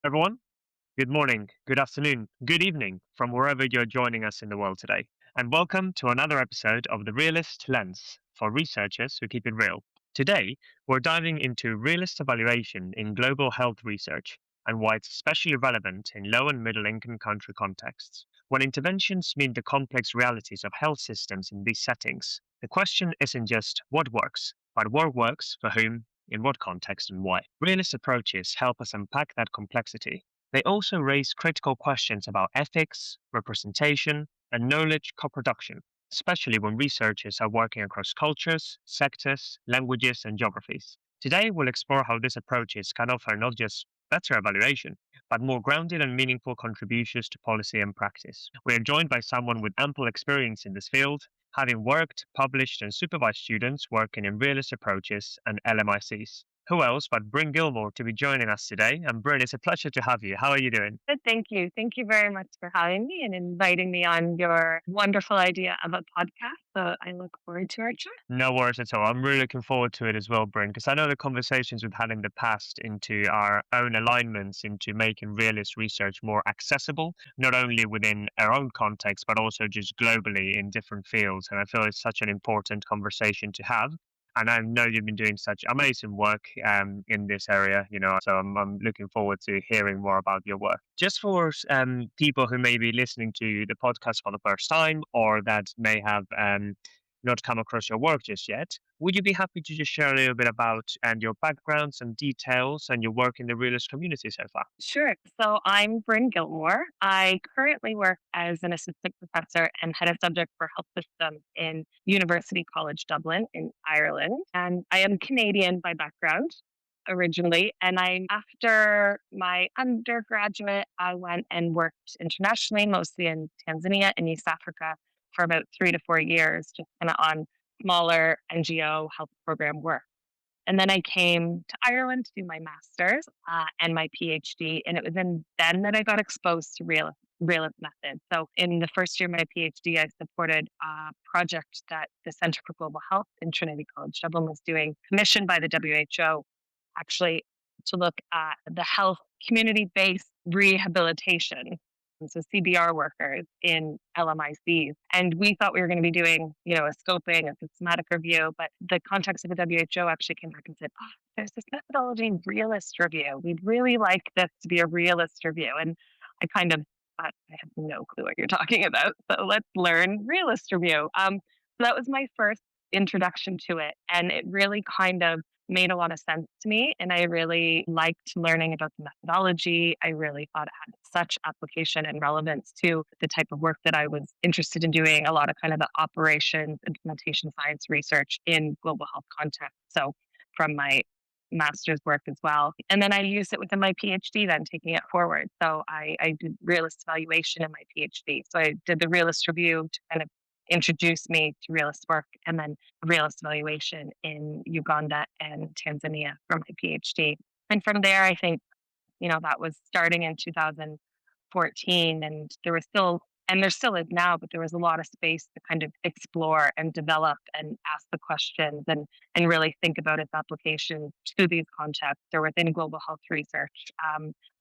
Everyone. Good morning, good afternoon, good evening from wherever you're joining us in the world today. And welcome to another episode of the Realist Lens for researchers who keep it real. Today, we're diving into realist evaluation in global health research and why it's especially relevant in low and middle income country contexts. When interventions meet the complex realities of health systems in these settings, the question isn't just what works, but what works for whom, in what context, and why. Realist approaches help us unpack that complexity. They also raise critical questions about ethics, representation, and knowledge co production, especially when researchers are working across cultures, sectors, languages, and geographies. Today, we'll explore how these approaches can offer not just better evaluation, but more grounded and meaningful contributions to policy and practice. We are joined by someone with ample experience in this field, having worked, published, and supervised students working in realist approaches and LMICs. Who else but Brynne Gilmore to be joining us today? And Brynne, it's a pleasure to have you. How are you doing? Good, thank you. Thank you very much for having me and inviting me on your wonderful idea of a podcast. So I look forward to our chat. No worries at all. I'm really looking forward to it as well, Brynne, because I know the conversations we've had in the past into our own alignments into making realist research more accessible, not only within our own context, but also just globally in different fields. And I feel it's such an important conversation to have. And I know you've been doing such amazing work in this area, so I'm looking forward to hearing more about your work. Just for people who may be listening to the podcast for the first time or that may have not come across your work just yet, would you be happy to just share a little bit about and your backgrounds and details and your work in the realist community so far? Sure. So I'm Brynne Gilmore. I currently work as an assistant professor and head of subject for health systems in University College Dublin in Ireland. And I am Canadian by background originally. And after my undergraduate, I went and worked internationally, mostly in Tanzania and East Africa for about 3 to 4 years, just kind of on smaller NGO health program work. And then I came to Ireland to do my master's and my PhD. And it was then that I got exposed to realist method. So in the first year of my PhD, I supported a project that the Centre for Global Health in Trinity College Dublin was doing, commissioned by the WHO, actually to look at the health community-based rehabilitation, and so CBR workers in LMICs. And we thought we were going to be doing, a scoping, a systematic review, but the context of the WHO actually came back and said, oh, there's this methodology realist review. We'd really like this to be a realist review. And I kind of thought, I have no clue what you're talking about. So let's learn realist review. So that was my first introduction to it. And it really kind of made a lot of sense to me. And I really liked learning about the methodology. I really thought it had such application and relevance to the type of work that I was interested in doing, a lot of kind of the operations, implementation science research in global health context. So from my master's work as well. And then I used it within my PhD, then taking it forward. So I did realist evaluation in my PhD. So I did the realist review to kind of introduce me to realist work, and then realist evaluation in Uganda and Tanzania for my PhD. And from there, I think, that was starting in 2014, and there still is now, but there was a lot of space to kind of explore and develop and ask the questions and really think about its application to these contexts or within global health research.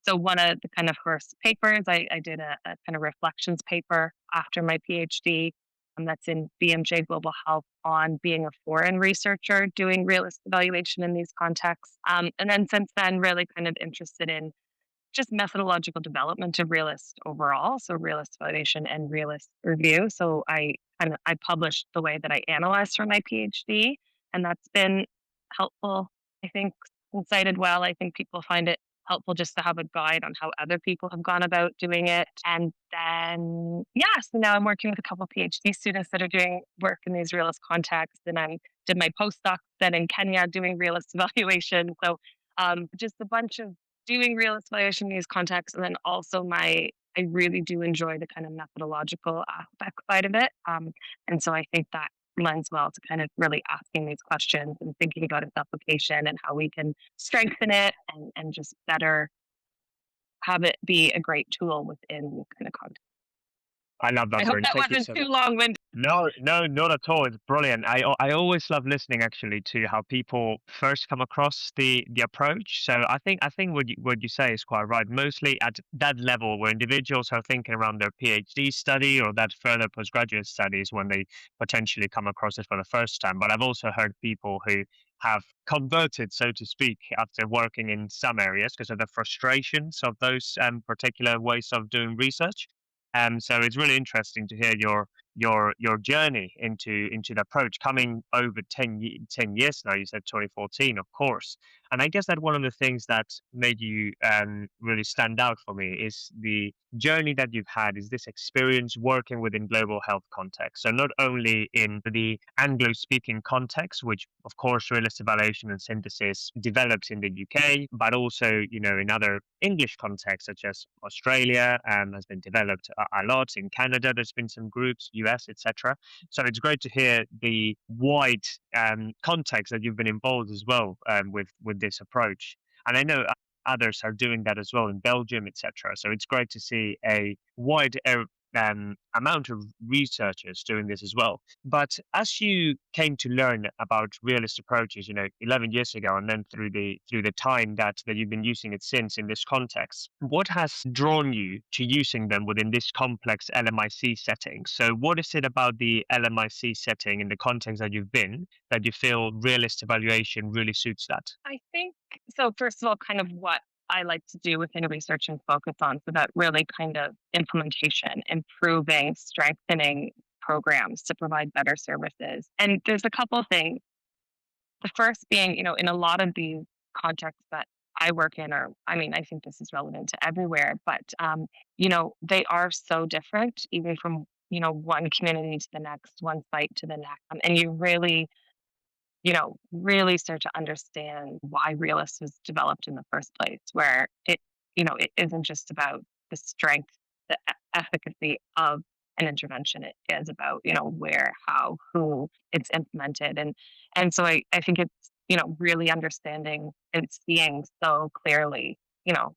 So one of the kind of first papers, I did a kind of reflections paper after my PhD, that's in BMJ Global Health on being a foreign researcher doing realist evaluation in these contexts. And then since then, really kind of interested in just methodological development of realist overall, so realist evaluation and realist review. So I published the way that I analyzed for my PhD, and that's been helpful. I think and cited well. I think people find it helpful just to have a guide on how other people have gone about doing it. And then so now I'm working with a couple of PhD students that are doing work in these realist contexts, and I did my postdoc then in Kenya doing realist evaluation. So just a bunch of doing realist evaluation in these contexts, and then also I really do enjoy the kind of methodological aspect side of it, and so I think that lends well to kind of really asking these questions and thinking about its application and how we can strengthen it and just better have it be a great tool within kind of context. I love I that, hope Brynne. that Thank you wasn't so too much. long-winded. No, no, not at all. It's brilliant. I always love listening actually to how people first come across the approach. So I think what you say is quite right. Mostly at that level where individuals are thinking around their PhD study or that further postgraduate studies when they potentially come across it for the first time. But I've also heard people who have converted, so to speak, after working in some areas because of the frustrations of those particular ways of doing research. So it's really interesting to hear your journey into the approach coming over 10 years now. You said 2014, of course. And I guess that one of the things that made you really stand out for me is the journey that you've had, is this experience working within global health context. So not only in the Anglo speaking context, which of course realist evaluation and synthesis develops in the UK, but also in other English contexts such as Australia has been developed a lot. In Canada, there's been some groups, US, etc. So it's great to hear the wide context that you've been involved as well with this approach. And I know others are doing that as well in Belgium, etc. So it's great to see a wide amount of researchers doing this as well. But as you came to learn about realist approaches, 11 years ago, and then through the time that you've been using it since in this context, what has drawn you to using them within this complex LMIC setting? So, what is it about the LMIC setting in the context that you've been that you feel realist evaluation really suits that? I think so. First of all, kind of what I like to do within research and focus on, so that really kind of implementation, improving, strengthening programs to provide better services. And there's a couple of things. The first being, in a lot of these contexts that I work in, or I mean, I think this is relevant to everywhere, but they are so different, even from one community to the next, one site to the next, and you really start to understand why Realist was developed in the first place, where it isn't just about the strength, the efficacy of an intervention. It is about, where, how, who it's implemented. And so I think it's, really understanding and seeing so clearly,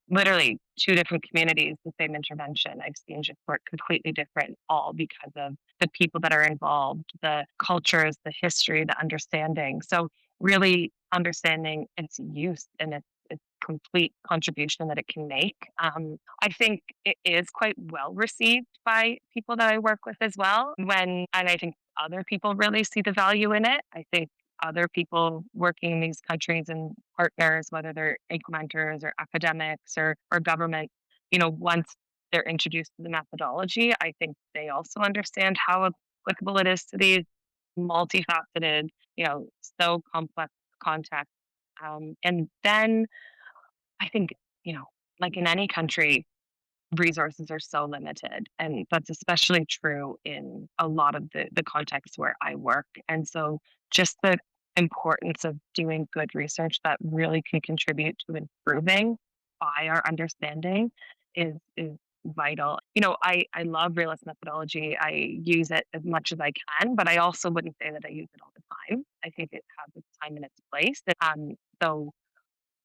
literally two different communities, the same intervention, exchange of work completely different, all because of the people that are involved, the cultures, the history, the understanding. So really understanding its use and its complete contribution that it can make. I think it is quite well received by people that I work with as well. And I think other people really see the value in it. I think other people working in these countries and partners, whether they're implementers or academics or government, once they're introduced to the methodology, I think they also understand how applicable it is to these multifaceted, so complex contexts. And then I think, you know, like in any country, resources are so limited. And that's especially true in a lot of the contexts where I work. And so just the importance of doing good research that really can contribute to improving by our understanding is vital. I love realist methodology. I use it as much as I can, but I also wouldn't say that I use it all the time. I think it has its time and its place. So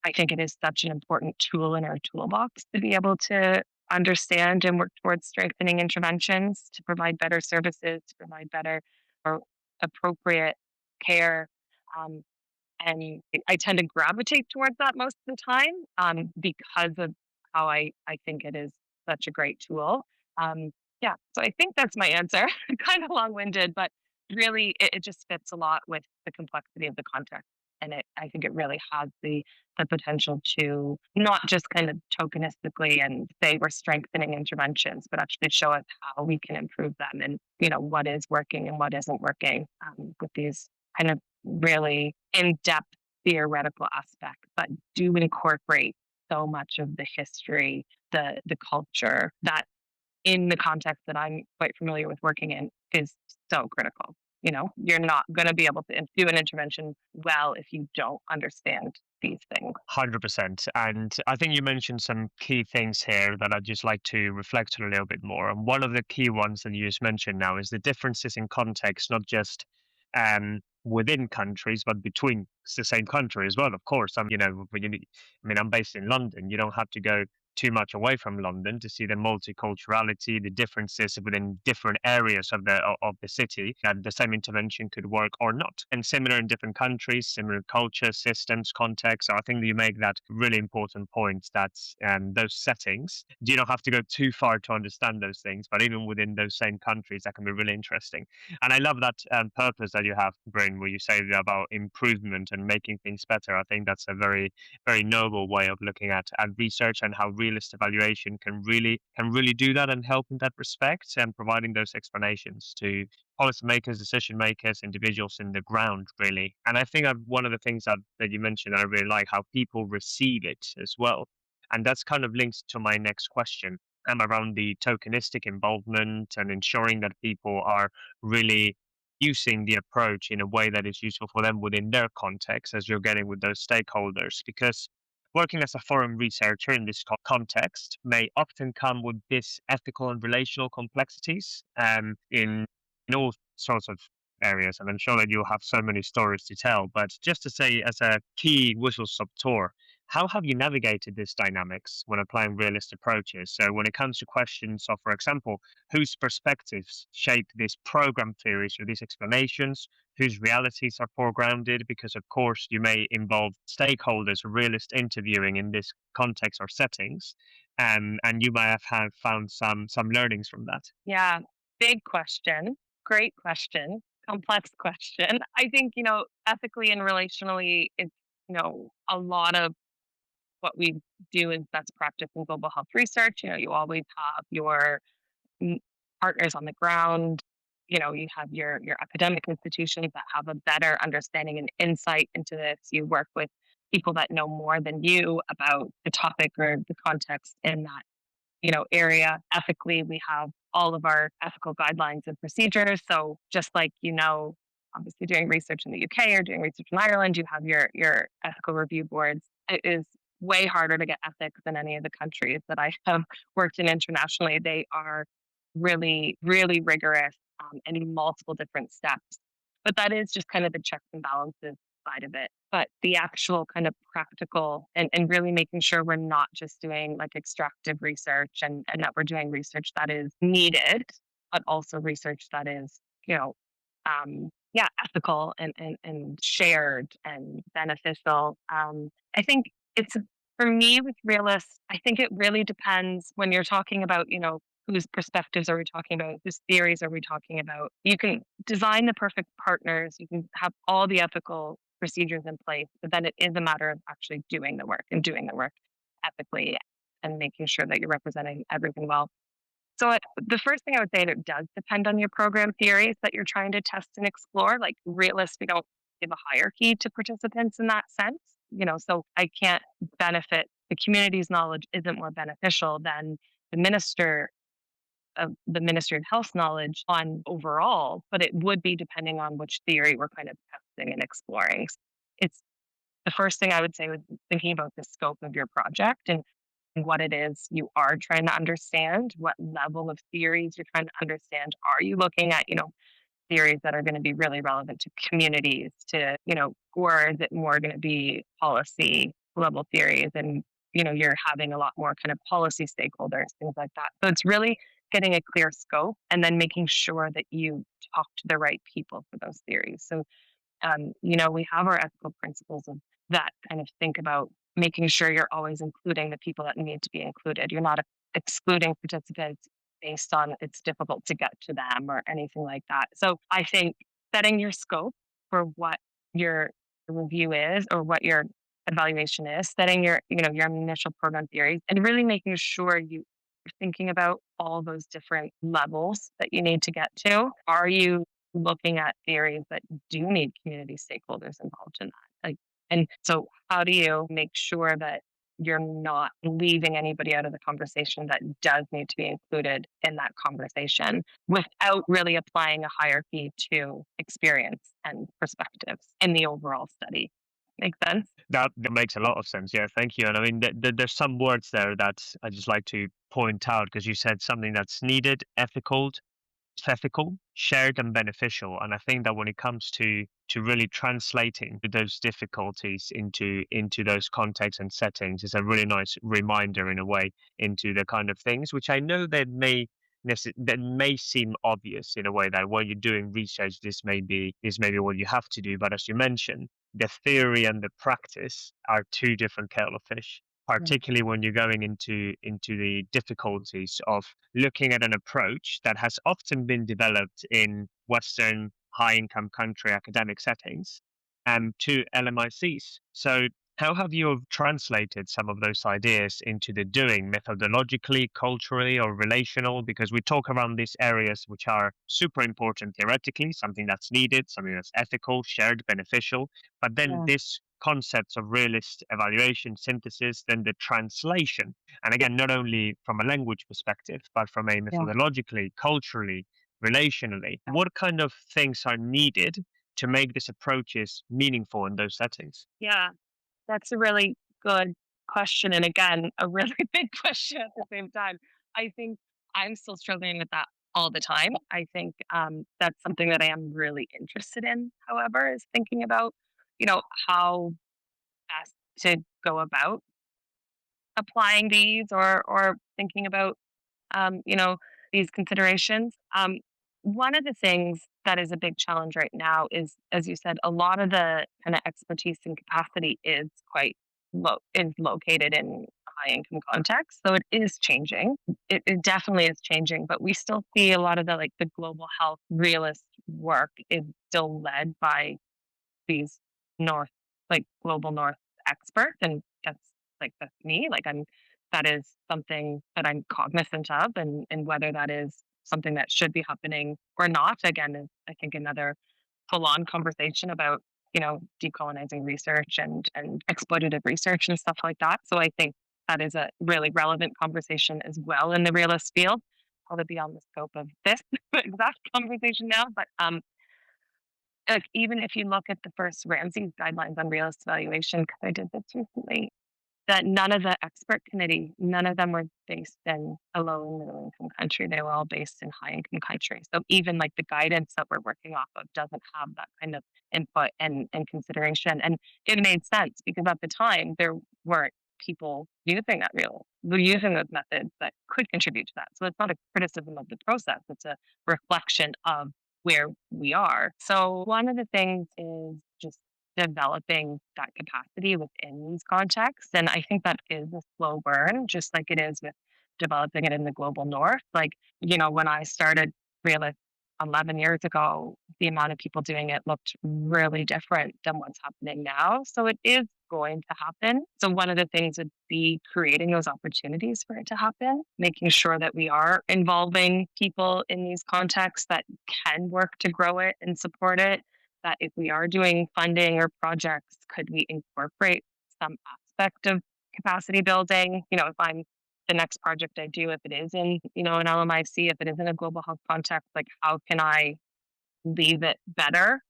I think it is such an important tool in our toolbox to be able to understand and work towards strengthening interventions to provide better services, to provide better or appropriate care. Um, and I tend to gravitate towards that most of the time because of how I think it is such a great tool. Yeah, so I think that's my answer. Kind of long winded, but really it just fits a lot with the complexity of the context. And I think it really has the potential to not just kind of tokenistically and say we're strengthening interventions, but actually show us how we can improve them and what is working and what isn't working with these kind of really in-depth theoretical aspects that do incorporate so much of the history, the culture that in the context that I'm quite familiar with working in is so critical. You're not going to be able to do an intervention well if you don't understand these things. 100%. And I think you mentioned some key things here that I'd just like to reflect on a little bit more. And one of the key ones that you just mentioned now is the differences in context, not just within countries, but between the same country as well. Of course, I'm, when I mean, I'm based in London. You don't have to go too much away from London to see the multiculturality, the differences within different areas of the city, that the same intervention could work or not. And similar in different countries, similar culture, systems, contexts. So I think that you make that really important point that those settings, you don't have to go too far to understand those things, but even within those same countries, that can be really interesting. And I love that purpose that you have, Brynne, where you say about improvement and making things better. I think that's a very noble way of looking at research and how realist evaluation can really do that and help in that respect and providing those explanations to policymakers, decision makers, individuals in the ground, really. And I think one of the things that you mentioned that I really like how people receive it as well. And that's kind of linked to my next question around the tokenistic involvement and ensuring that people are really using the approach in a way that is useful for them within their context as you're getting with those stakeholders. Because working as a foreign researcher in this context may often come with this ethical and relational complexities in all sorts of areas. And I'm sure that you'll have so many stories to tell. But just to say, as a key whistle stop tour, how have you navigated these dynamics when applying realist approaches? So, when it comes to questions of, for example, whose perspectives shape these program theories or these explanations, whose realities are foregrounded, because of course you may involve stakeholders or realist interviewing in this context or settings, and you might have found some learnings from that. Yeah, big question. Great question. Complex question. I think, ethically and relationally, it's, a lot of what we do is best practice in global health research. You always have your mm, partners on the ground. You have your academic institutions that have a better understanding and insight into this. You work with people that know more than you about the topic or the context in that area. Ethically, we have all of our ethical guidelines and procedures. So just like obviously doing research in the UK or doing research in Ireland, you have your ethical review boards. It is way harder to get ethics than any of the countries that I have worked in internationally. They are really, really rigorous and in multiple different steps. But that is just kind of the checks and balances side of it. But the actual kind of practical and really making sure we're not just doing like extractive research and that we're doing research that is needed, but also research that is, yeah, ethical and shared and beneficial. I think it's for me with realists, I think it really depends when you're talking about, whose perspectives are we talking about? Whose theories are we talking about? You can design the perfect partners. You can have all the ethical procedures in place, but then it is a matter of actually doing the work and doing the work ethically and making sure that you're representing everything well. So the first thing I would say, that it does depend on your program theories that you're trying to test and explore. Like realists, we don't give a hierarchy to participants in that sense. So I can't benefit the community's knowledge isn't more beneficial than the minister of the Ministry of Health knowledge on overall, but it would be depending on which theory we're kind of testing and exploring. It's the first thing I would say with thinking about the scope of your project and what it is you are trying to understand, what level of theories you're trying to understand. Are you looking at, theories that are going to be really relevant to communities, or is it more going to be policy level theories and, you're having a lot more kind of policy stakeholders, things like that. So it's really getting a clear scope and then making sure that you talk to the right people for those theories. So we have our ethical principles of that kind of think about making sure you're always including the people that need to be included. You're not excluding participants based on it's difficult to get to them or anything like that. So I think setting your scope for what your review is or what your evaluation is, setting your initial program theories and really making sure you're thinking about all those different levels that you need to get to. Are you looking at theories that do need community stakeholders involved in that? And so how do you make sure that you're not leaving anybody out of the conversation that does need to be included in that conversation without really applying a hierarchy to experience and perspectives in the overall study? Make sense? That makes a lot of sense. Yeah, thank you. And I mean, there's some words there that I just like to point out because you said something that's needed, ethical, it's ethical, shared, and beneficial. And I think that when it comes to really translating those difficulties into those contexts and settings is a really nice reminder in a way into the kind of things which I know that may seem obvious in a way that when you're doing research, this may be what you have to do. But as you mentioned, the theory and the practice are two different kettle of fish, Mm. particularly when you're going into the difficulties of looking at an approach that has often been developed in Western high income country academic settings to LMICs. So, how have you translated some of those ideas into the doing methodologically, culturally, or relational? Because we talk around these areas which are super important theoretically, something that's needed, something that's ethical, shared, beneficial. But then Yeah. this concepts of realist evaluation, synthesis, then the translation. And again, not only from a language perspective, but from a Yeah. methodologically, culturally, relationally. What kind of things are needed to make these approaches meaningful in those settings? Yeah. That's a really good question. And again, a really big question at the same time. I think I'm still struggling with that all the time. I think that's something that I am really interested in, however, is thinking about, how best to go about applying these or thinking about you know, these considerations. One of the things that is a big challenge right now is, as you said, a lot of the kind of expertise and capacity is quite is located in high income contexts. So it is changing. It definitely is changing, but we still see a lot of the global health realist work is still led by these north global north experts, and that's me, that is something that I'm cognizant of, and whether that is something that should be happening or not again is, I think, another full on conversation about decolonizing research and exploitative research and stuff like that. So I think that is a really relevant conversation as well in the realist field, probably beyond the scope of this exact conversation now. But like, even if you look at the first Ramsey's guidelines on realist evaluation, because I did this recently, that none of the expert committee, none of them were based in a low and middle income country. They were all based in high income countries. So even like the guidance that we're working off of doesn't have that kind of input and consideration. And it made sense because at the time there weren't people using using those methods that could contribute to that. So it's not a criticism of the process. It's a reflection of where we are. So one of the things is just developing that capacity within these contexts. And I think that is a slow burn, just like it is with developing it in the global north. Like, when I started Realist 11 years ago, the amount of people doing it looked really different than what's happening now. So it is going to happen. So one of the things would be creating those opportunities for it to happen, making sure that we are involving people in these contexts that can work to grow it and support it, that if we are doing funding or projects, could we incorporate some aspect of capacity building? If I'm the next project I do, if it is in, an LMIC, if it is in a global health context, like how can I leave it better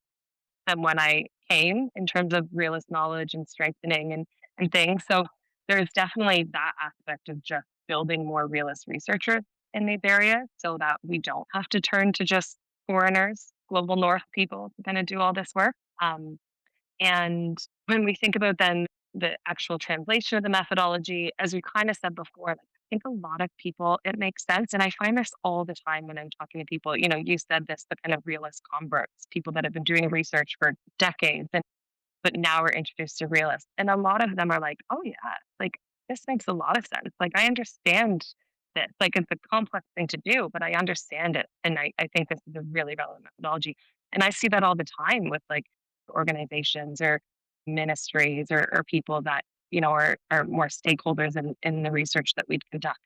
than when I came in terms of realist knowledge and strengthening and things. So there's definitely that aspect of just building more realist researchers in these areas so that we don't have to turn to just foreigners, global north people to kind of do all this work. And when we think about then the actual translation of the methodology, as we kind of said before, like, I think a lot of people, it makes sense. And I find this all the time when I'm talking to people. You said this, the kind of realist converts, people that have been doing research for decades, but now we're introduced to realists. And a lot of them are like, oh, yeah, like this makes a lot of sense. Like, I understand this. Like, it's a complex thing to do, but I understand it. And I think this is a really relevant methodology. And I see that all the time with like organizations or ministries or people that are more stakeholders in the research that we conduct.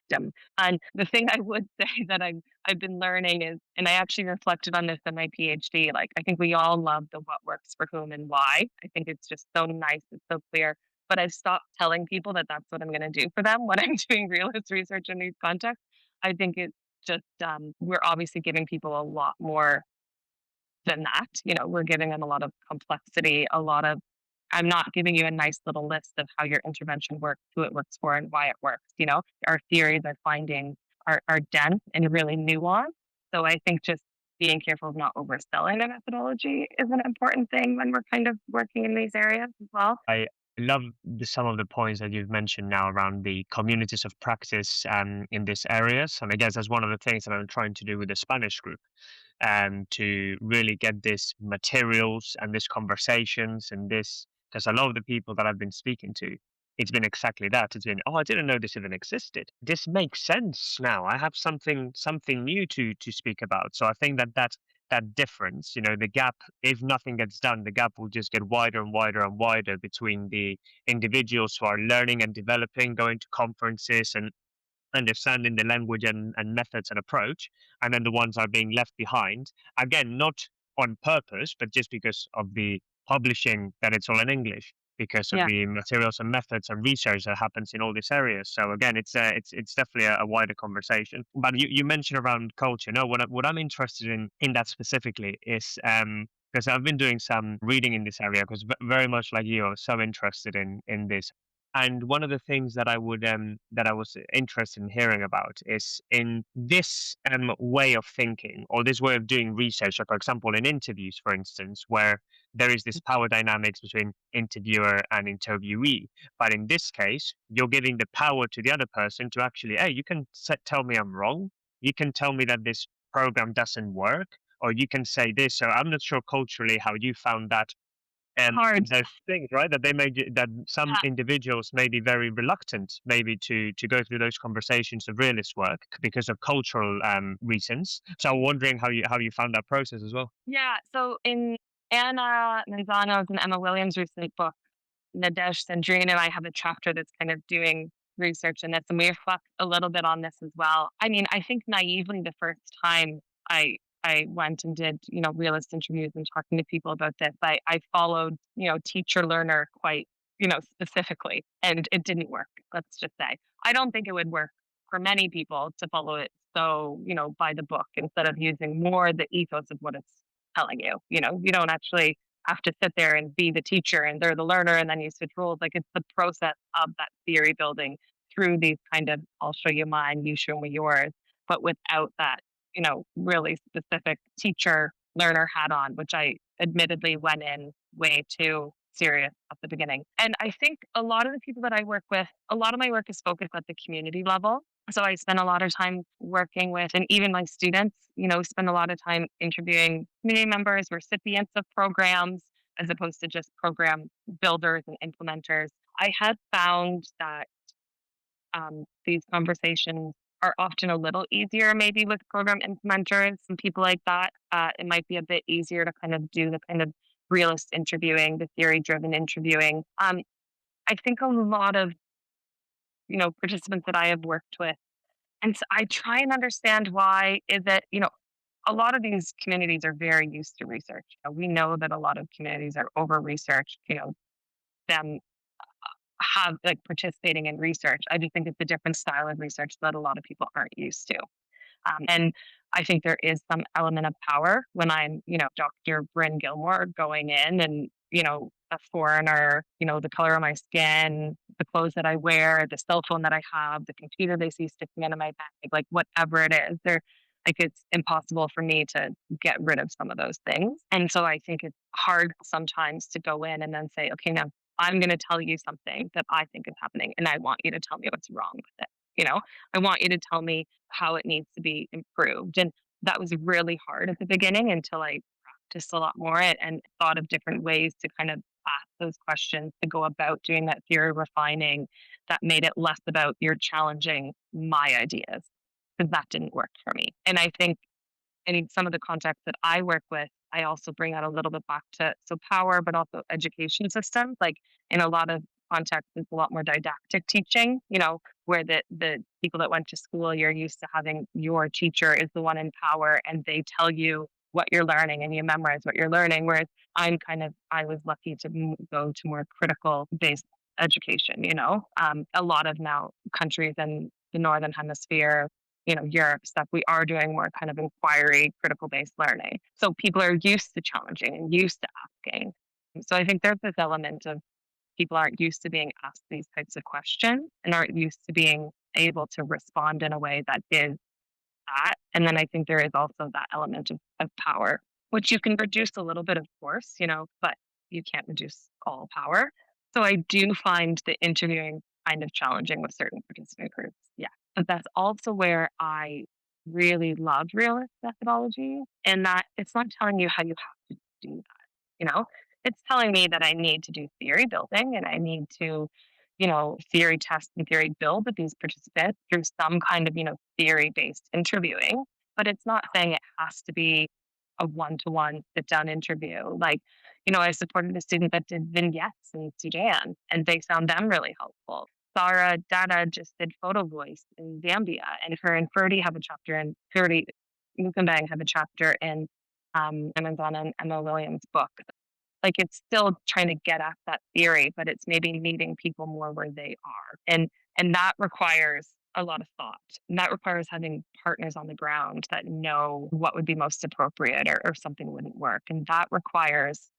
And the thing I would say that I've been learning is, and I actually reflected on this in my PhD, like I think we all love the what works for whom and why. I think it's just so nice, it's so clear. But I've stopped telling people that that's what I'm going to do for them when I'm doing realist research in these contexts. I think it's just we're obviously giving people a lot more than that. We're giving them a lot of complexity, a lot of I'm not giving you a nice little list of how your intervention works, who it works for, and why it works. Our theories, our findings are dense and really nuanced. So I think just being careful of not overselling a methodology is an important thing when we're kind of working in these areas as well. I love some of the points that you've mentioned now around the communities of practice in these areas. And I guess that's one of the things that I'm trying to do with the Spanish group, to really get these materials and these conversations and this, because a lot of the people that I've been speaking to, it's been exactly that. It's been, oh, I didn't know this even existed. This makes sense now. I have something new to speak about. So I think that difference, the gap, if nothing gets done, the gap will just get wider and wider and wider between the individuals who are learning and developing, going to conferences and understanding the language and methods and approach, and then the ones are being left behind. Again, not on purpose, but just because of the publishing that it's all in English, because of Yeah. the materials and methods and research that happens in all these areas. So again, it's definitely a wider conversation. But you mentioned around culture. No, what I'm interested in that specifically is because I've been doing some reading in this area because very much like you, I was so interested in this. And one of the things that I was interested in hearing about is in this way of thinking or this way of doing research, like for example in interviews, for instance, where there is this power dynamics between interviewer and interviewee. But in this case, you're giving the power to the other person to actually, hey, you can tell me I'm wrong. You can tell me that this program doesn't work, or you can say this. So I'm not sure culturally how you found that Hard. those things, right? That that some Yeah. individuals may be very reluctant, maybe to go through those conversations of realist work because of cultural reasons. So I'm wondering how you found that process as well. Yeah. So in Anna Manzano's and Emma Williams' recent book, Nadesh Sandrine and I have a chapter that's kind of doing research in this, and we reflect a little bit on this as well. I mean, I think naively the first time I went and did, realist interviews and talking to people about this, I followed, teacher learner quite, specifically, and it didn't work. Let's just say. I don't think it would work for many people to follow it so, by the book instead of using more the ethos of what it's telling you. You don't actually have to sit there and be the teacher and they're the learner and then you switch roles. Like it's the process of that theory building through these kind of I'll show you mine, you show me yours, but without that, really specific teacher learner hat on, which I admittedly went in way too serious at the beginning. And I think a lot of the people that I work with, a lot of my work is focused at the community level. So I spend a lot of time working with, and even my students, spend a lot of time interviewing community members, recipients of programs, as opposed to just program builders and implementers. I have found that these conversations are often a little easier, maybe with program implementers and people like that. It might be a bit easier to kind of do the kind of realist interviewing, the theory driven interviewing. I think a lot of participants that I have worked with, and so I try and understand why is it, a lot of these communities are very used to research. We know that a lot of communities are over researched, them have like participating in research. I do think it's a different style of research that a lot of people aren't used to. And I think there is some element of power when I'm, Dr. Brynne Gilmore going in and, a foreigner, the color of my skin, the clothes that I wear, the cell phone that I have, the computer they see sticking into my bag, like whatever it is, they're like it's impossible for me to get rid of some of those things. And so I think it's hard sometimes to go in and then say, okay, now I'm going to tell you something that I think is happening, and I want you to tell me what's wrong with it. I want you to tell me how it needs to be improved. And that was really hard at the beginning until I practiced a lot more and thought of different ways to kind of ask those questions to go about doing that theory refining that made it less about you're challenging my ideas because that didn't work for me. And I think in some of the contexts that I work with, I also bring that a little bit back to power, but also education systems. Like in a lot of contexts, it's a lot more didactic teaching, where the people that went to school, you're used to having your teacher is the one in power and they tell you what you're learning and you memorize what you're learning. Whereas I was lucky to go to more critical based education, a lot of now countries in the Northern Hemisphere, Europe stuff, we are doing more kind of inquiry, critical based learning. So people are used to challenging and used to asking. So I think there's this element of people aren't used to being asked these types of questions and aren't used to being able to respond in a way that is that. And then I think there is also that element of power, which you can reduce a little bit, of course, but you can't reduce all power. So I do find the interviewing kind of challenging with certain participant groups. Yeah. But that's also where I really love realist methodology, and that it's not telling you how you have to do that. It's telling me that I need to do theory building and I need to, theory test and theory build with these participants through some kind of, theory based interviewing. But it's not saying it has to be a one to one sit down interview. Like, I supported a student that did vignettes in Sudan and they found them really helpful. Sarah Dada just did photo voice in Zambia, and her and Ferdy have a chapter in Ferdy Mukambang have a chapter in Amazon and Emma Williams' book. Like, it's still trying to get at that theory, but it's maybe meeting people more where they are. And that requires a lot of thought. And that requires having partners on the ground that know what would be most appropriate or something wouldn't work. And that requires,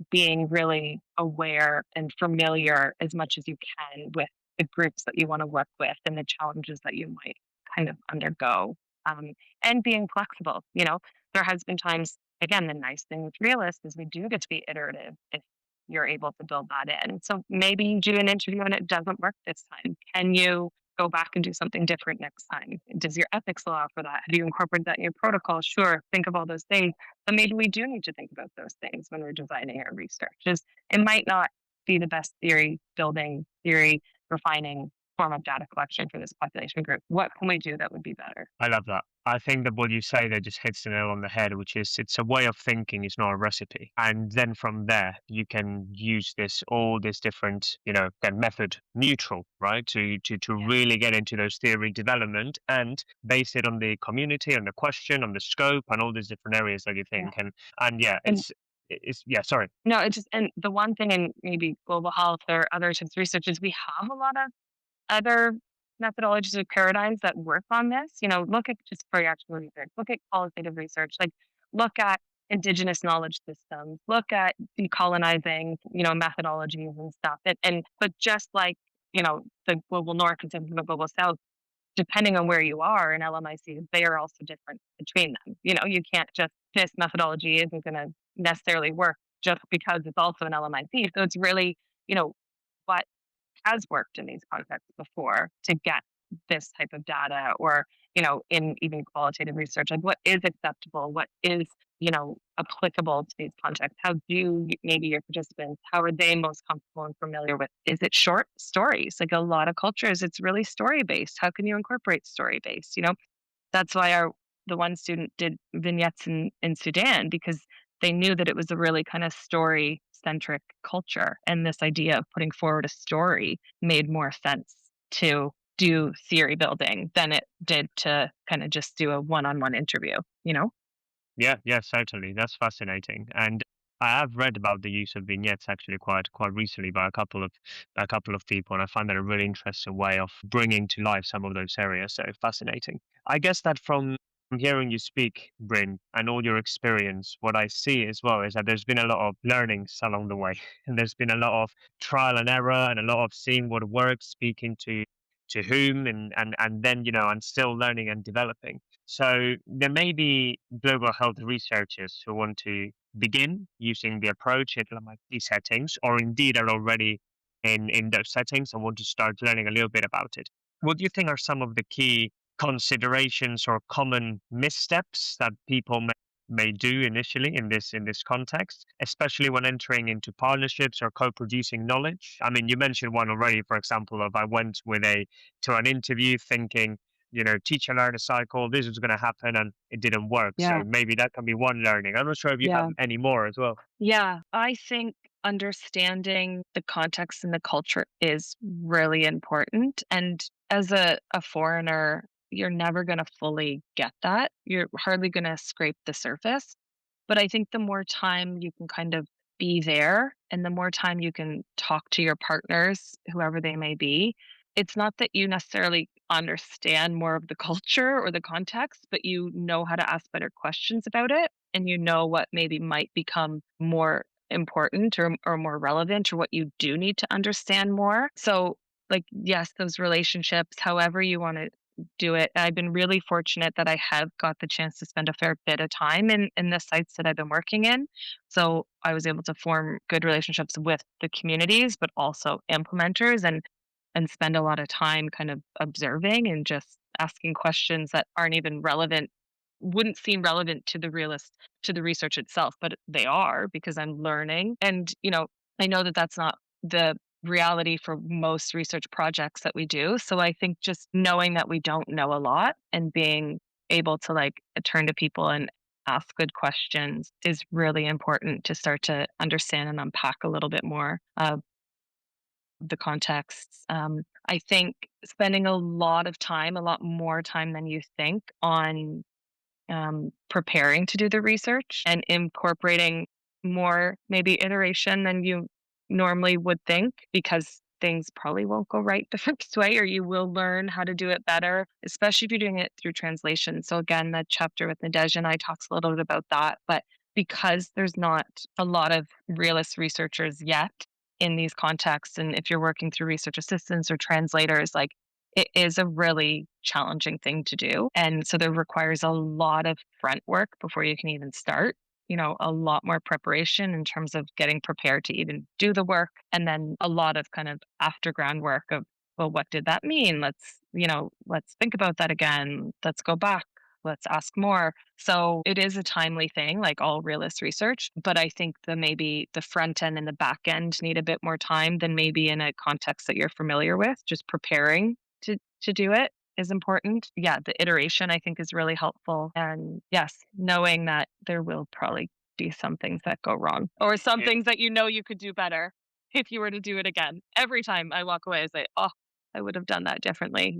being really aware and familiar as much as you can with the groups that you want to work with and the challenges that you might kind of undergo. And being flexible. There has been times, again, the nice thing with Realist is we do get to be iterative if you're able to build that in. So maybe you do an interview and it doesn't work this time. Can you go back and do something different next time? Does your ethics allow for that? Have you incorporated that in your protocol? Sure, think of all those things. But maybe we do need to think about those things when we're designing our research. It might not be the best theory building, theory refining form of data collection for this population group. What can we do that would be better? I love that. I think that what you say there just hits the nail on the head, which is it's a way of thinking, it's not a recipe. And then from there, you can use all this different, again, method neutral, right? To Yeah. really get into those theory development and base it on the community, on the question, on the scope, and all these different areas that you Yeah. think. And yeah, And yeah, sorry. no, it just and the one thing in maybe global health or other types of research is we have a lot of other methodologies or paradigms that work on this. Look at just for actual research, look at qualitative research, like look at indigenous knowledge systems, look at decolonizing, methodologies and stuff. But just like, the global north and the global south, depending on where you are in LMIC, they are also different between them. You can't just this methodology isn't going to necessarily work just because it's also an LMIC. So it's really, what has worked in these contexts before to get this type of data or in even qualitative research, like what is acceptable, what is applicable to these contexts, how do maybe your participants, how are they most comfortable and familiar with, is it short stories, like a lot of cultures it's really story based, how can you incorporate story based, that's why the one student did vignettes in Sudan because they knew that it was a really kind of story centric culture. And this idea of putting forward a story made more sense to do theory building than it did to kind of just do a one on one interview? Yeah, yeah, certainly. That's fascinating. And I have read about the use of vignettes actually quite recently by a couple of people, and I find that a really interesting way of bringing to life some of those areas. So fascinating. I guess that from hearing you speak, Bryn, and all your experience, what I see as well is that there's been a lot of learnings along the way, and there's been a lot of trial and error, and a lot of seeing what works, speaking to whom, and then and still learning and developing. So there may be global health researchers who want to begin using the approach in MIT settings, or indeed are already in those settings and want to start learning a little bit about it. What do you think are some of the key considerations or common missteps that people may do initially in this context, especially when entering into partnerships or co-producing knowledge? I mean, you mentioned one already, for example, of I went to an interview thinking, teacher learner cycle, this is going to happen, and it didn't work. Yeah. So maybe that can be one learning. I'm not sure if you have Yeah. any more as well. Yeah, I think understanding the context and the culture is really important. And as a foreigner, you're never going to fully get that. You're hardly going to scrape the surface. But I think the more time you can kind of be there and the more time you can talk to your partners, whoever they may be, it's not that you necessarily understand more of the culture or the context, but you know how to ask better questions about it and you know what maybe might become more important or more relevant or what you do need to understand more. So like yes, those relationships, however you want to do it. I've been really fortunate that I have got the chance to spend a fair bit of time in the sites that I've been working in. So I was able to form good relationships with the communities, but also implementers and spend a lot of time kind of observing and just asking questions that aren't even relevant, wouldn't seem relevant to to the research itself, but they are because I'm learning. And, I know that that's not the reality for most research projects that we do. So I think just knowing that we don't know a lot and being able to turn to people and ask good questions is really important to start to understand and unpack a little bit more of the contexts. I think spending a lot of time, a lot more time than you think, on preparing to do the research and incorporating more maybe iteration than you normally would think, because things probably won't go right the first way, or you will learn how to do it better, especially if you're doing it through translation. So again, that chapter with Nadezhda and I talks a little bit about that, but because there's not a lot of realist researchers yet in these contexts, and if you're working through research assistants or translators, it is a really challenging thing to do. And so there requires a lot of front work before you can even start, a lot more preparation in terms of getting prepared to even do the work. And then a lot of kind of afterground work of, well, what did that mean? Let's think about that again. Let's go back. Let's ask more. So it is a timely thing, like all realist research. But I think maybe the front end and the back end need a bit more time than maybe in a context that you're familiar with, just preparing to do it is important. Yeah, the iteration I think is really helpful. And yes, knowing that there will probably be some things that go wrong or some things that you could do better if you were to do it again. Every time I walk away, I say, "Oh, I would have done that differently."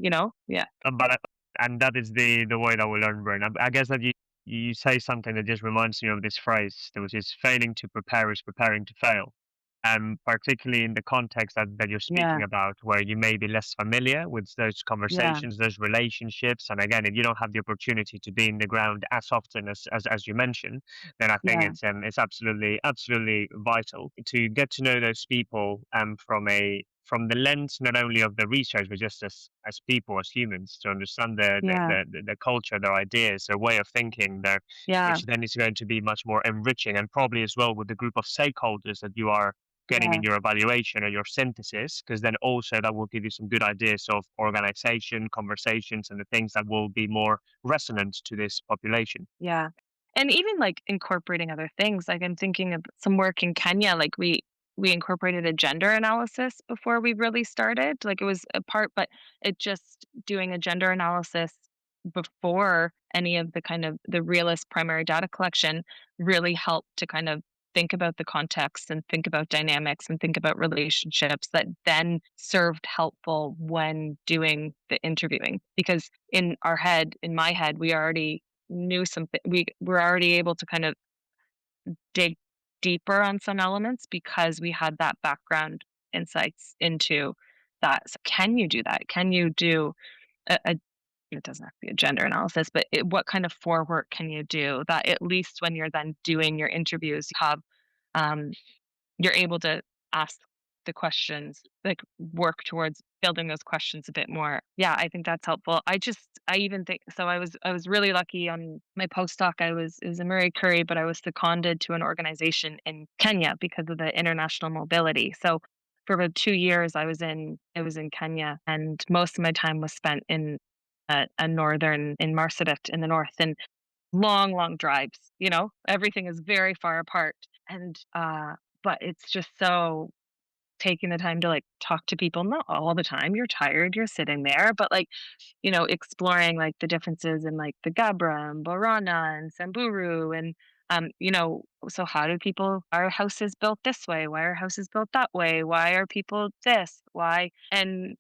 Yeah. But and that is the way that we learn, Brynne. I guess that you say something that just reminds me of this phrase, which is failing to prepare is preparing to fail. Particularly in the context that you're Yeah. speaking about, where you may be less familiar with those Yeah. conversations, those relationships, and again, if you don't have the opportunity to be in the ground as often as you mentioned, then I think Yeah. it's absolutely vital to get to know those people from the lens not only of the research but just as people, as humans, to understand Yeah. the culture, their ideas, their way of thinking, their Yeah. which then is going to be much more enriching, and probably as well with the group of stakeholders that you are getting in Yeah. your evaluation or your synthesis, because then also that will give you some good ideas of organization, conversations, and the things that will be more resonant to this population. Yeah. And even incorporating other things, I'm thinking of some work in Kenya, we incorporated a gender analysis before we really started. Like it was a part, but it just doing a gender analysis before any of the kind of the realist primary data collection really helped to kind of think about the context and think about dynamics and think about relationships that then served helpful when doing the interviewing. Because in my head, we already knew something. We were already able to kind of dig deeper on some elements because we had that background insights into that. So can you do that? Can you do a it doesn't have to be a gender analysis, but what kind of forework can you do that at least when you're then doing your interviews, um, you're able to ask the questions, work towards building those questions a bit more. Yeah, I think that's helpful. I even think so. I was really lucky on my postdoc. It was a Marie Curie, but I was seconded to an organization in Kenya because of the international mobility. So for about 2 years, I was in Kenya, and most of my time was spent in a northern in Marsabit in the north, and long, long drives. Everything is very far apart, and but it's just so taking the time to talk to people, not all the time. You're tired, you're sitting there, but exploring the differences in the Gabra and Borana and Samburu and so how do people are houses built this way? Why are houses built that way? Why are people this? Why? And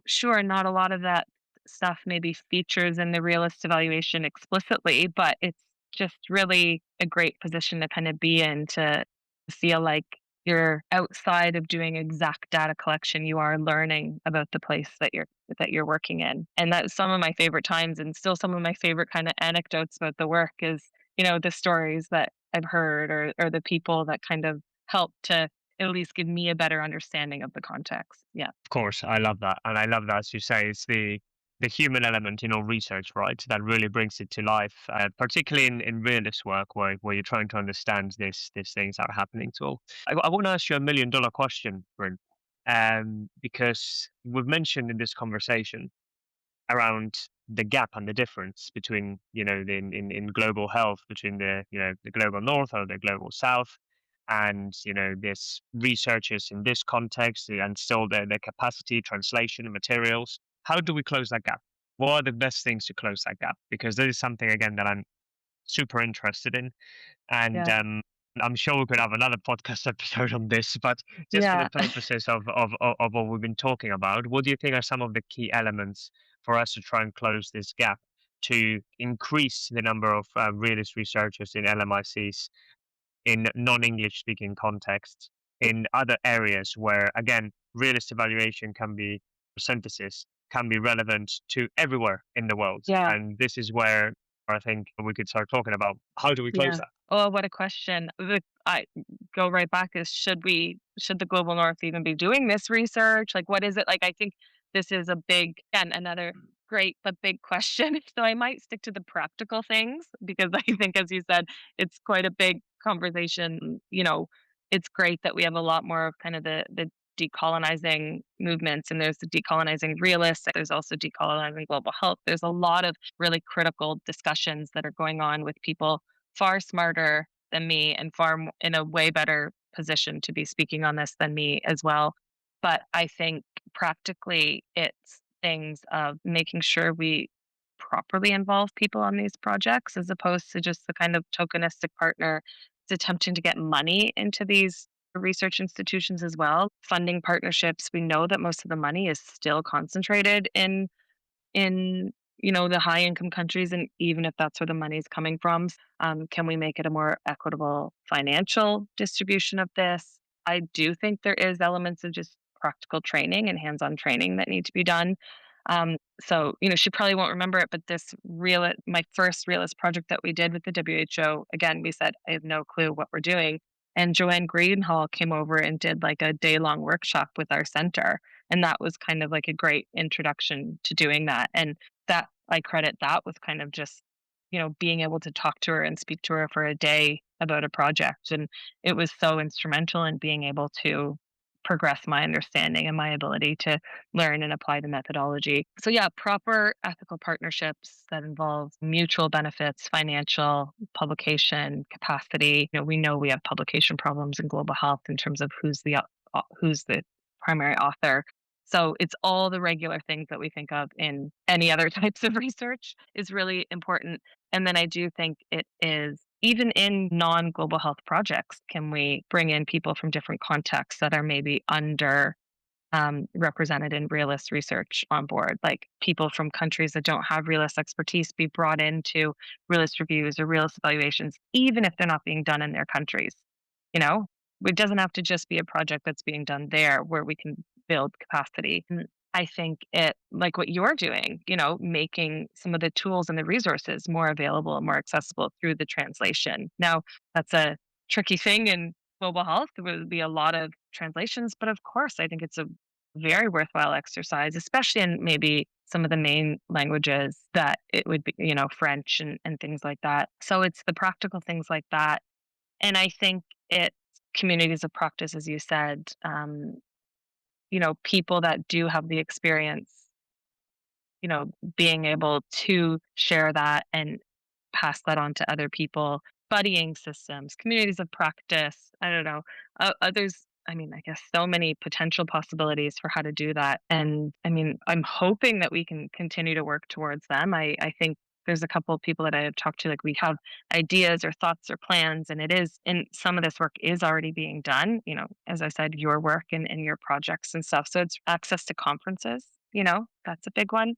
sure, not a lot of that stuff maybe features in the realist evaluation explicitly, but it's just really a great position to kind of be in to feel like you're outside of doing exact data collection, you are learning about the place that you're working in. And that's some of my favorite times and still some of my favorite kind of anecdotes about the work is, the stories that I've heard or the people that kind of help to at least give me a better understanding of the context. Yeah. Of course, I love that, and I love that, as you say, it's the the human element in all research, right? That really brings it to life, particularly in realist work, where you're trying to understand these things that are happening to all. I want to ask you $1 million question, Bryn, because we've mentioned in this conversation around the gap and the difference between, in global health between the global north or the global south, and this researchers in this context, and still the capacity, translation, and materials. How do we close that gap? What are the best things to close that gap? Because this is something, again, that I'm super interested in, and Yeah. I'm sure we could have another podcast episode on this, but just for the Yeah. purposes of what we've been talking about, what do you think are some of the key elements for us to try and close this gap to increase the number of realist researchers in LMICs in non-English speaking contexts, in other areas where, again, realist evaluation can be, synthesis can be relevant to everywhere in the world? Yeah. And this is where I think we could start talking about how do we close Yeah. that? Oh, what a question. I go right back is should the global north even be doing this research? Like what is it? Like I think this is a big again, another great but big question. So I might stick to the practical things because I think as you said, it's quite a big conversation. It's great that we have a lot more of kind of the decolonizing movements and there's the decolonizing realists, there's also decolonizing global health. There's a lot of really critical discussions that are going on with people far smarter than me and in a way better position to be speaking on this than me as well. But I think practically it's things of making sure we properly involve people on these projects as opposed to just the kind of tokenistic partner that's attempting to get money into these research institutions as well. Funding partnerships, we know that most of the money is still concentrated in the high income countries, and even if that's where the money is coming from, can we make it a more equitable financial distribution of this? I do think there is elements of just practical training and hands-on training that need to be done. So she probably won't remember it, but my first realist project that we did with the WHO, again, we said, I have no clue what we're doing. And Joanne Greenhall came over and did like a day-long workshop with our center. And that was kind of like a great introduction to doing that. And that I credit that with kind of just, being able to talk to her and speak to her for a day about a project. And it was so instrumental in being able to progress my understanding and my ability to learn and apply the methodology. So yeah, proper ethical partnerships that involve mutual benefits, financial, publication, capacity. We know we have publication problems in global health in terms of who's the primary author. So it's all the regular things that we think of in any other types of research is really important. And then I do think it is even in non-global health projects, can we bring in people from different contexts that are maybe under represented in realist research on board, like people from countries that don't have realist expertise be brought into realist reviews or realist evaluations, even if they're not being done in their countries. You know, it doesn't have to just be a project that's being done there where we can build capacity. And I think it, like what you're doing, making some of the tools and the resources more available and more accessible through the translation. Now, that's a tricky thing in global health. There would be a lot of translations, but of course, I think it's a very worthwhile exercise, especially in maybe some of the main languages that it would be, French and things like that. So it's the practical things like that. And I think it's communities of practice, as you said, people that do have the experience, being able to share that and pass that on to other people, buddying systems, communities of practice. I don't know. Others, I mean, I guess so many potential possibilities for how to do that. And I mean, I'm hoping that we can continue to work towards them. I think there's a couple of people that I have talked to, like we have ideas or thoughts or plans, and it is, and some of this work is already being done, as I said, your work and your projects and stuff. So it's access to conferences, that's a big one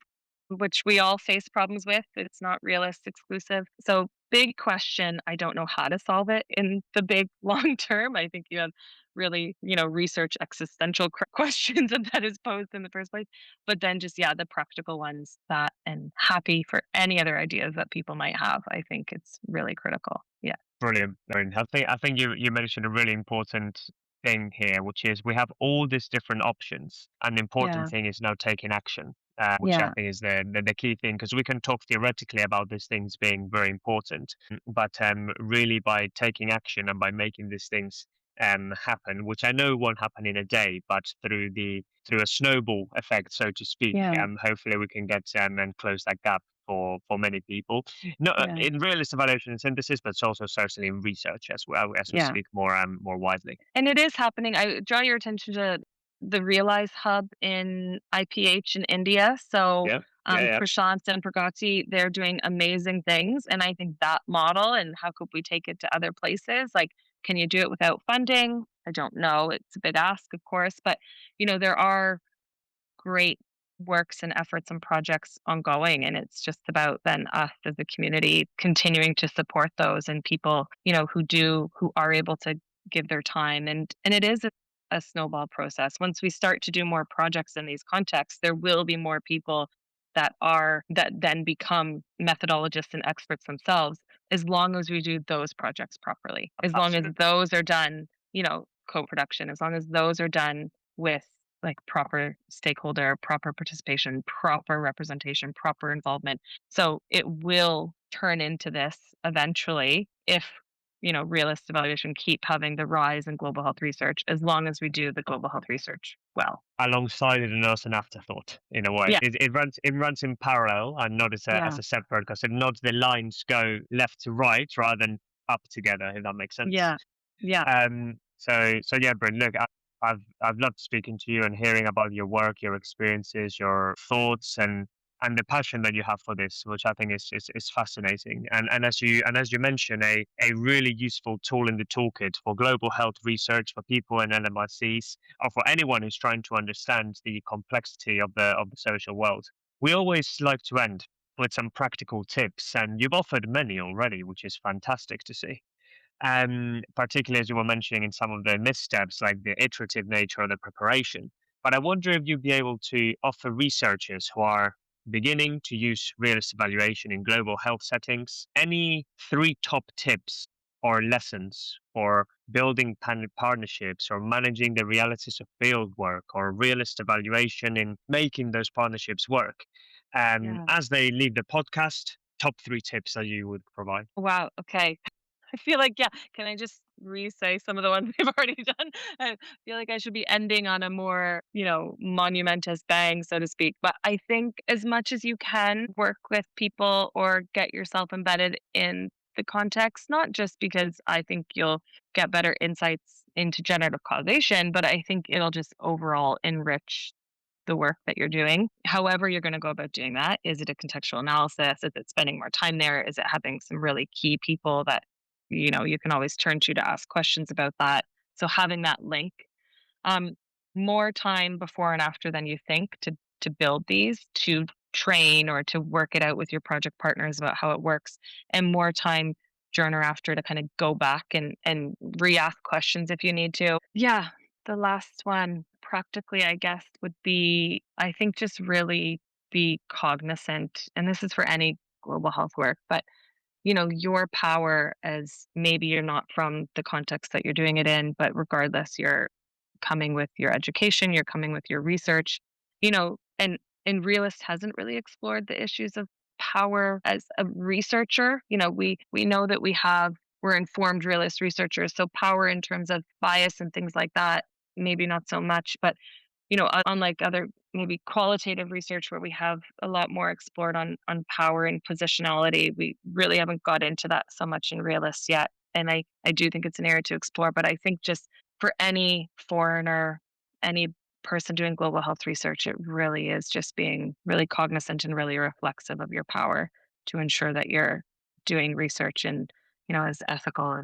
which we all face problems with. It's not realist exclusive. So big question. I don't know how to solve it in the big long term. I think you have really, research existential questions that is posed in the first place. But then just yeah, the practical ones that and happy for any other ideas that people might have. I think it's really critical. Yeah. Brilliant. I mean, I think you mentioned a really important thing here, which is we have all these different options, and the important Yeah. thing is now taking action. which I Yeah. think is the key thing, because we can talk theoretically about these things being very important, but really by taking action and by making these things happen, which I know won't happen in a day, but through a snowball effect, so to speak, Yeah. hopefully we can get and close that gap for many people. No, Yeah. in realist evaluation and synthesis, but it's also certainly in research as well as we Yeah. speak more widely. And it is happening. I draw your attention to the Realize hub in IPH in India. So, Yeah, yeah, yeah. Prashant and Pragati, they're doing amazing things. And I think that model and how could we take it to other places? Like, can you do it without funding? I don't know. It's a big ask, of course, but there are great works and efforts and projects ongoing, and it's just about then us as a community continuing to support those and people who are able to give their time, and it is a snowball process. Once we start to do more projects in these contexts, there will be more people that then become methodologists and experts themselves, as long as we do those projects properly, as long as Absolutely. those are done, co-production, as long as those are done with like proper stakeholder, proper participation, proper representation, proper involvement. So it will turn into this eventually if, realist evaluation keep having the rise in global health research, as long as we do the global health research well. Alongside it and as an afterthought in a way. Yeah. It runs in parallel and not as Yeah. a separate, because it not the lines go left to right rather than up together, if that makes sense. Yeah. Yeah. So yeah, Bryn, look, I've loved speaking to you and hearing about your work, your experiences, your thoughts, and the passion that you have for this, which I think is fascinating. And as you mentioned, a really useful tool in the toolkit for global health research for people in LMICs, or for anyone who's trying to understand the complexity of the social world. We always like to end with some practical tips, and you've offered many already, which is fantastic to see. Particularly as you were mentioning in some of the missteps, like the iterative nature of the preparation. But I wonder if you'd be able to offer researchers who are beginning to use realist evaluation in global health settings any three top tips or lessons for building partnerships or managing the realities of field work or realist evaluation in making those partnerships work. Yeah. As they leave the podcast, top three tips that you would provide. Wow. Okay. I feel like, yeah. Can I just re-say some of the ones we've already done? I feel like I should be ending on a more, monumentous bang, so to speak. But I think as much as you can work with people or get yourself embedded in the context, not just because I think you'll get better insights into generative causation, but I think it'll just overall enrich the work that you're doing. However, you're going to go about doing that. Is it a contextual analysis? Is it spending more time there? Is it having some really key people that you can always turn to ask questions about that? So having that link, um, more time before and after than you think to build these, to train or to work it out with your project partners about how it works, and more time during or after to kind of go back and re-ask questions if you need to. Yeah, the last one, practically, I guess, would be, I think, just really be cognizant, and this is for any global health work, but your power, as maybe you're not from the context that you're doing it in, but regardless, you're coming with your education, you're coming with your research, and Realist hasn't really explored the issues of power as a researcher. We know that we're informed realist researchers, so power in terms of bias and things like that, maybe not so much, but unlike other maybe qualitative research where we have a lot more explored on power and positionality, we really haven't got into that so much in Realist yet. And I do think it's an area to explore, but I think just for any foreigner, any person doing global health research, it really is just being really cognizant and really reflexive of your power to ensure that you're doing research in, as ethical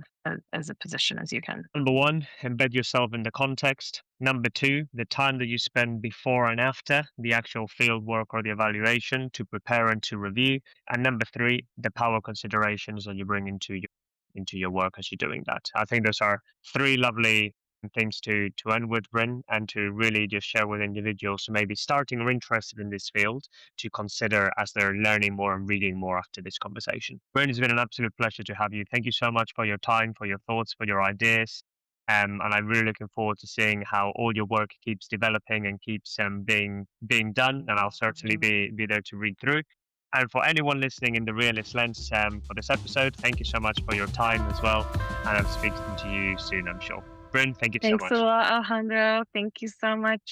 as a position as you can. Number one, embed yourself in the context. Number two, the time that you spend before and after the actual field work or the evaluation to prepare and to review. And number three, the power considerations that you bring into your work as you're doing that. I think those are three lovely things to end with, Bryn, and to really just share with individuals who may be starting or interested in this field to consider as they're learning more and reading more after this conversation. Bryn, it's been an absolute pleasure to have you. Thank you so much for your time, for your thoughts, for your ideas. And I'm really looking forward to seeing how all your work keeps developing and keeps being done. And I'll certainly be there to read through. And for anyone listening in the Realist Lens for this episode, thank you so much for your time as well. And I'll speak to you soon, I'm sure. Brynne, thank you so Thanks a much. lot, Alejandro. Thank you so much.